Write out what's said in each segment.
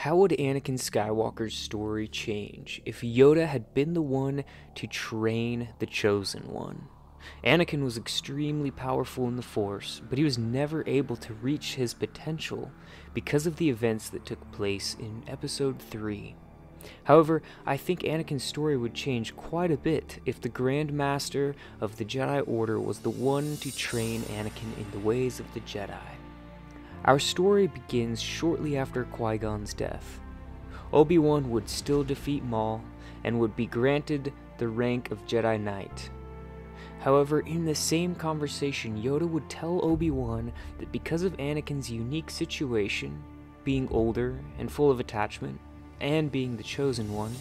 How would Anakin Skywalker's story change if Yoda had been the one to train the Chosen One? Anakin was extremely powerful in the Force, but he was never able to reach his potential because of the events that took place in Episode 3. However, I think Anakin's story would change quite a bit if the Grandmaster of the Jedi Order was the one to train Anakin in the ways of the Jedi. Our story begins shortly after Qui-Gon's death. Obi-Wan would still defeat Maul and would be granted the rank of Jedi Knight. However, in the same conversation, Yoda would tell Obi-Wan that because of Anakin's unique situation, being older and full of attachment, and being the Chosen One,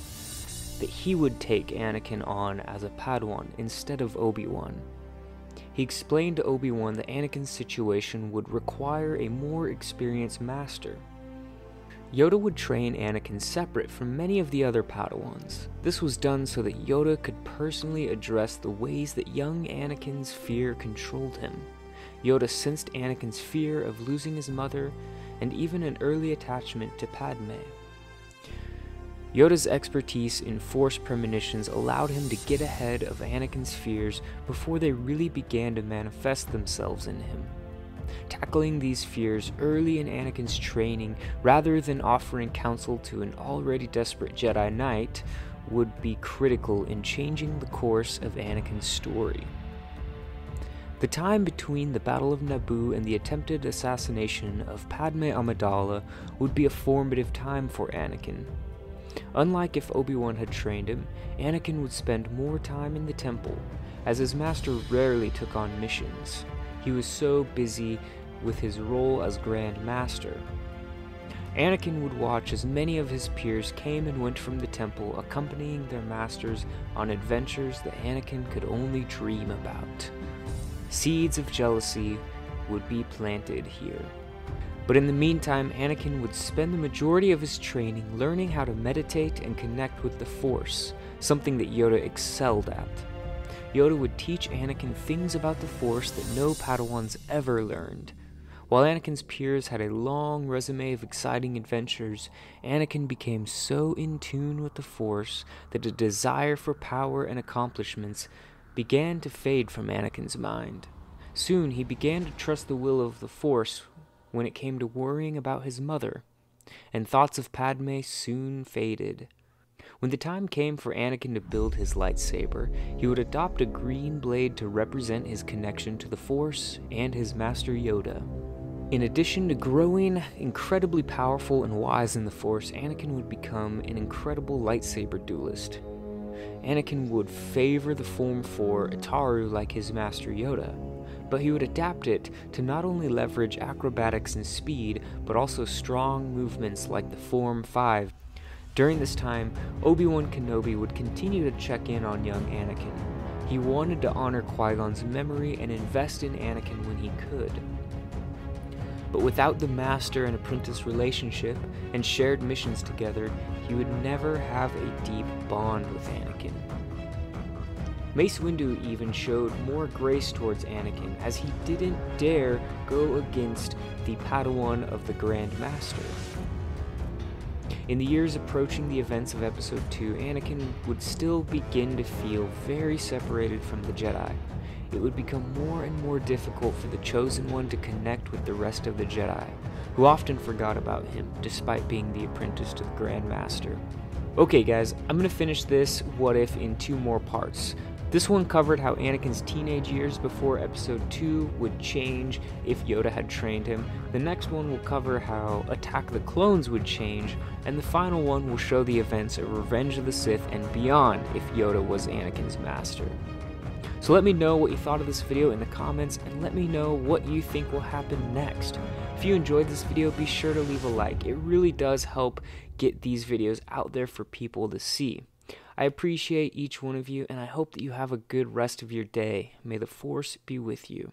that he would take Anakin on as a Padawan instead of Obi-Wan. He explained to Obi-Wan that Anakin's situation would require a more experienced master. Yoda would train Anakin separate from many of the other Padawans. This was done so that Yoda could personally address the ways that young Anakin's fear controlled him. Yoda sensed Anakin's fear of losing his mother and even an early attachment to Padme. Yoda's expertise in Force premonitions allowed him to get ahead of Anakin's fears before they really began to manifest themselves in him. Tackling these fears early in Anakin's training, rather than offering counsel to an already desperate Jedi Knight, would be critical in changing the course of Anakin's story. The time between the Battle of Naboo and the attempted assassination of Padme Amidala would be a formative time for Anakin. Unlike if Obi-Wan had trained him, Anakin would spend more time in the temple, as his master rarely took on missions. He was so busy with his role as Grand Master. Anakin would watch as many of his peers came and went from the temple, accompanying their masters on adventures that Anakin could only dream about. Seeds of jealousy would be planted here. But in the meantime, Anakin would spend the majority of his training learning how to meditate and connect with the Force, something that Yoda excelled at. Yoda would teach Anakin things about the Force that no Padawans ever learned. While Anakin's peers had a long resume of exciting adventures, Anakin became so in tune with the Force that a desire for power and accomplishments began to fade from Anakin's mind. Soon he began to trust the will of the Force when it came to worrying about his mother, and thoughts of Padme soon faded. When the time came for Anakin to build his lightsaber, he would adopt a green blade to represent his connection to the Force and his master Yoda. In addition to growing incredibly powerful and wise in the Force, Anakin would become an incredible lightsaber duelist. Anakin would favor the Form 4 Ataru like his master Yoda, but he would adapt it to not only leverage acrobatics and speed, but also strong movements like the Form 5. During this time, Obi-Wan Kenobi would continue to check in on young Anakin. He wanted to honor Qui-Gon's memory and invest in Anakin when he could. But without the master and apprentice relationship and shared missions together, he would never have a deep bond with Anakin. Mace Windu even showed more grace towards Anakin, as he didn't dare go against the Padawan of the Grand Master. In the years approaching the events of Episode 2, Anakin would still begin to feel very separated from the Jedi. It would become more and more difficult for the Chosen One to connect with the rest of the Jedi, who often forgot about him, despite being the apprentice to the Grand Master. Okay guys, I'm going to finish this What If in 2 more parts. This one covered how Anakin's teenage years before Episode 2 would change if Yoda had trained him. The next one will cover how Attack the Clones would change, and the final one will show the events of Revenge of the Sith and beyond if Yoda was Anakin's master. So let me know what you thought of this video in the comments, and let me know what you think will happen next. If you enjoyed this video, be sure to leave a like. It really does help get these videos out there for people to see. I appreciate each one of you, and I hope that you have a good rest of your day. May the Force be with you.